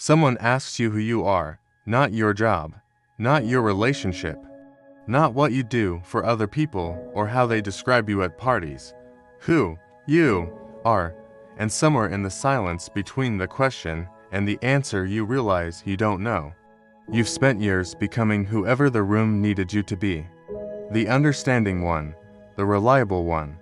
Someone asks you who you are, not your job, not your relationship, not what you do for other people or how they describe you at parties. Who you are, and somewhere in the silence between the question and the answer you realize you don't know. You've spent years becoming whoever the room needed you to be. The understanding one, the reliable one,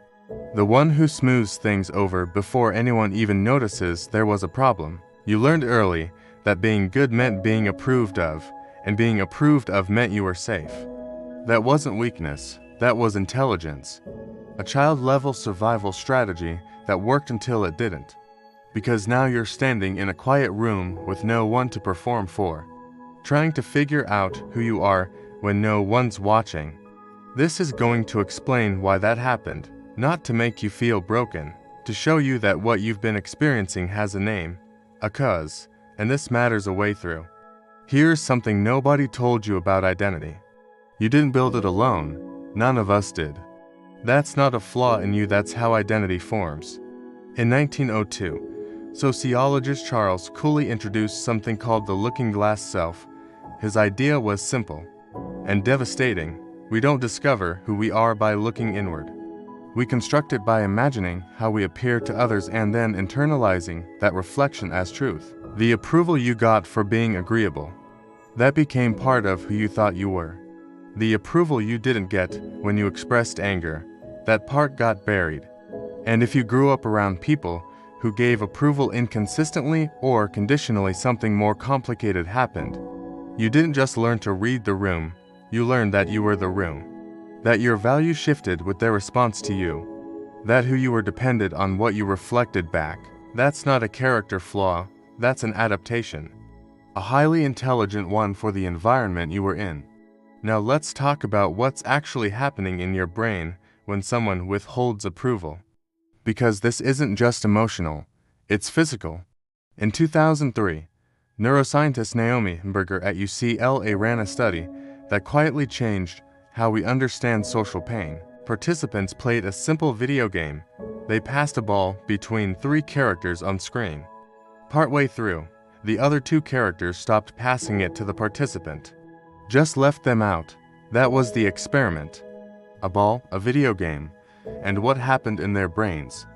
the one who smooths things over before anyone even notices there was a problem. You learned early that being good meant being approved of, and being approved of meant you were safe. That wasn't weakness, that was intelligence. A child-level survival strategy that worked until it didn't. Because now you're standing in a quiet room with no one to perform for, trying to figure out who you are when no one's watching. This is going to explain why that happened, not to make you feel broken, to show you that what you've been experiencing has a name, a cause, and this matters a way through. Here's something nobody told you about identity. You didn't build it alone, none of us did. That's not a flaw in you, that's how identity forms. In 1902, sociologist Charles Cooley introduced something called the looking glass self. His idea was simple and devastating. We don't discover who we are by looking inward. We construct it by imagining how we appear to others and then internalizing that reflection as truth. The approval you got for being agreeable, that became part of who you thought you were. The approval you didn't get when you expressed anger, that part got buried. And if you grew up around people who gave approval inconsistently or conditionally, something more complicated happened. You didn't just learn to read the room, you learned that you were the room. That your value shifted with their response to you. That who you were depended on what you reflected back. That's not a character flaw, that's an adaptation. A highly intelligent one for the environment you were in. Now let's talk about what's actually happening in your brain when someone withholds approval. Because this isn't just emotional, it's physical. In 2003, neuroscientist Naomi Berger at UCLA ran a study that quietly changed how we understand social pain. Participants played a simple video game. They passed a ball between 3 characters on screen. Partway through, the other 2 characters stopped passing it to the participant. Just left them out. That was the experiment. A ball, a video game, and what happened in their brains.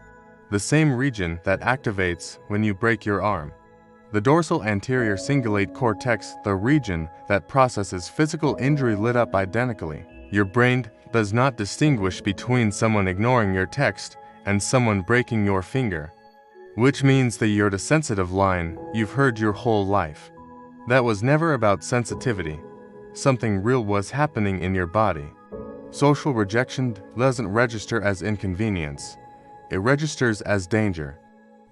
The same region that activates when you break your arm. The dorsal anterior cingulate cortex, the region that processes physical injury, lit up identically. Your brain does not distinguish between someone ignoring your text and someone breaking your finger. Which means that you're the sensitive line you've heard your whole life. That was never about sensitivity. Something real was happening in your body. Social rejection doesn't register as inconvenience. It registers as danger.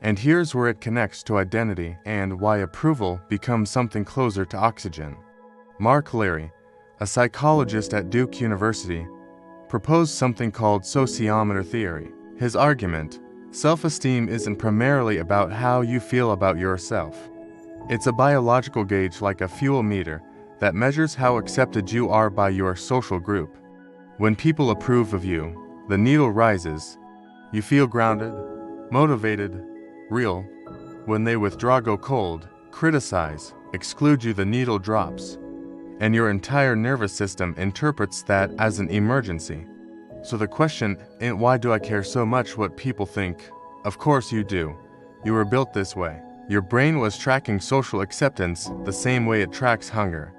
And here's where it connects to identity and why approval becomes something closer to oxygen. Mark Leary, a psychologist at Duke University, proposed something called sociometer theory. His argument, self-esteem isn't primarily about how you feel about yourself. It's a biological gauge like a fuel meter that measures how accepted you are by your social group. When people approve of you, the needle rises. You feel grounded, motivated, real. When they withdraw, go cold, criticize, exclude you, the needle drops. And your entire nervous system interprets that as an emergency. So the question ain't why do I care so much what people think? Of course you do. You were built this way. Your brain was tracking social acceptance the same way it tracks hunger.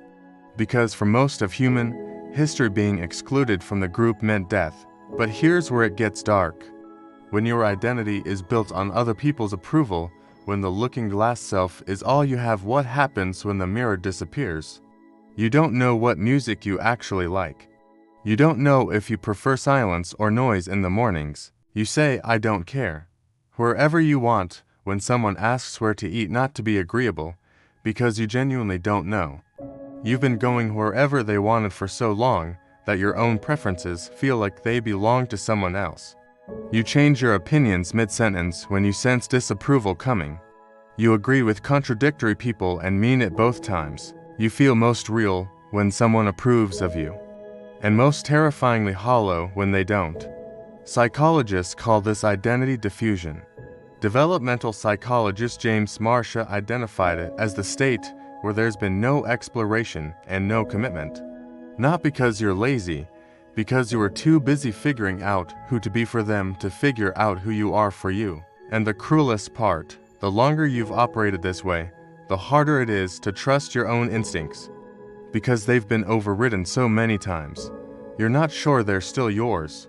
Because for most of human history, being excluded from the group meant death. But here's where it gets dark. When your identity is built on other people's approval, when the looking glass self is all you have, what happens when the mirror disappears? You don't know what music you actually like. You don't know if you prefer silence or noise in the mornings. You say, I don't care. Wherever you want, when someone asks where to eat, not to be agreeable, because you genuinely don't know. You've been going wherever they wanted for so long that your own preferences feel like they belong to someone else. You change your opinions mid-sentence when you sense disapproval coming. You agree with contradictory people and mean it both times. You feel most real when someone approves of you, and most terrifyingly hollow when they don't. Psychologists call this identity diffusion. Developmental psychologist James Marcia identified it as the state where there's been no exploration and no commitment. Not because you're lazy, because you were too busy figuring out who to be for them to figure out who you are for you. And the cruelest part, the longer you've operated this way, the harder it is to trust your own instincts. Because they've been overridden so many times, you're not sure they're still yours.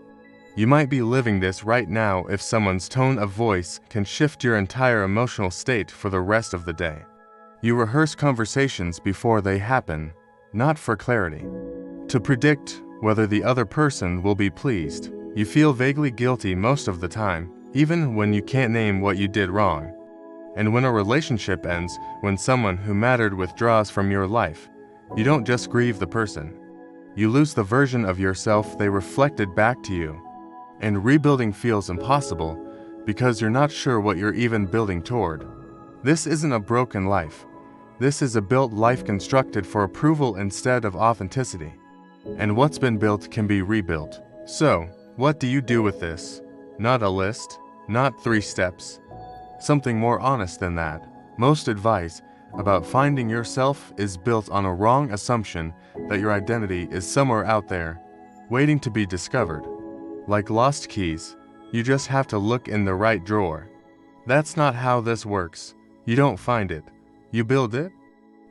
You might be living this right now if someone's tone of voice can shift your entire emotional state for the rest of the day. You rehearse conversations before they happen, not for clarity. To predict whether the other person will be pleased. You feel vaguely guilty most of the time, even when you can't name what you did wrong. And when a relationship ends, when someone who mattered withdraws from your life, you don't just grieve the person. You lose the version of yourself they reflected back to you. And rebuilding feels impossible because you're not sure what you're even building toward. This isn't a broken life. This is a built life constructed for approval instead of authenticity. And what's been built can be rebuilt. So, what do you do with this? Not a list, not 3 steps. Something more honest than that. Most advice about finding yourself is built on a wrong assumption that your identity is somewhere out there, waiting to be discovered. Like lost keys, you just have to look in the right drawer. That's not how this works. You don't find it. You build it.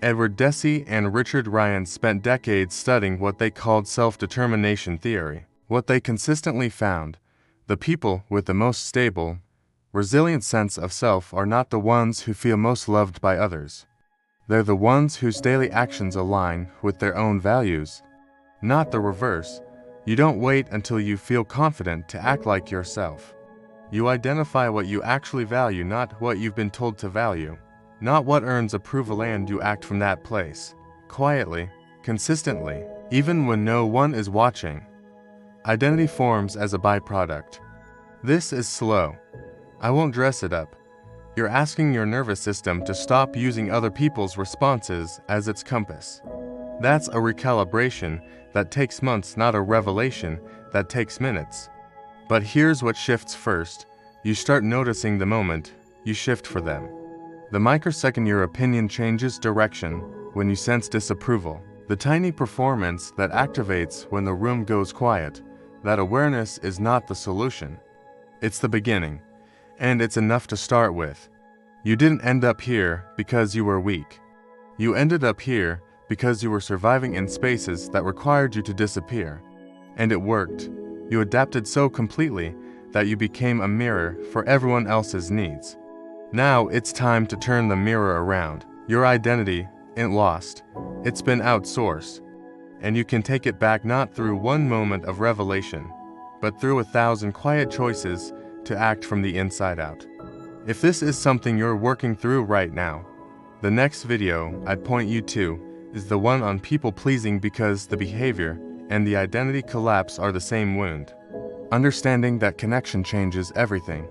Edward Deci and Richard Ryan spent decades studying what they called self-determination theory. What they consistently found, the people with the most stable, resilient sense of self are not the ones who feel most loved by others. They're the ones whose daily actions align with their own values. Not the reverse. You don't wait until you feel confident to act like yourself. You identify what you actually value, not what you've been told to value. Not what earns approval, and you act from that place. Quietly, consistently, even when no one is watching. Identity forms as a byproduct. This is slow. I won't dress it up. You're asking your nervous system to stop using other people's responses as its compass. That's a recalibration that takes months, not a revelation that takes minutes. But here's what shifts first. You start noticing the moment you shift for them. The microsecond your opinion changes direction when you sense disapproval. The tiny performance that activates when the room goes quiet. That awareness is not the solution. It's the beginning. And it's enough to start with. You didn't end up here because you were weak. You ended up here because you were surviving in spaces that required you to disappear. And it worked. You adapted so completely that you became a mirror for everyone else's needs. Now it's time to turn the mirror around. Your identity ain't lost. It's been outsourced. And you can take it back not through one moment of revelation, but through 1,000 quiet choices to act from the inside out. If this is something you're working through right now, the next video I'd point you to is the one on people pleasing, because the behavior and the identity collapse are the same wound. Understanding that connection changes everything.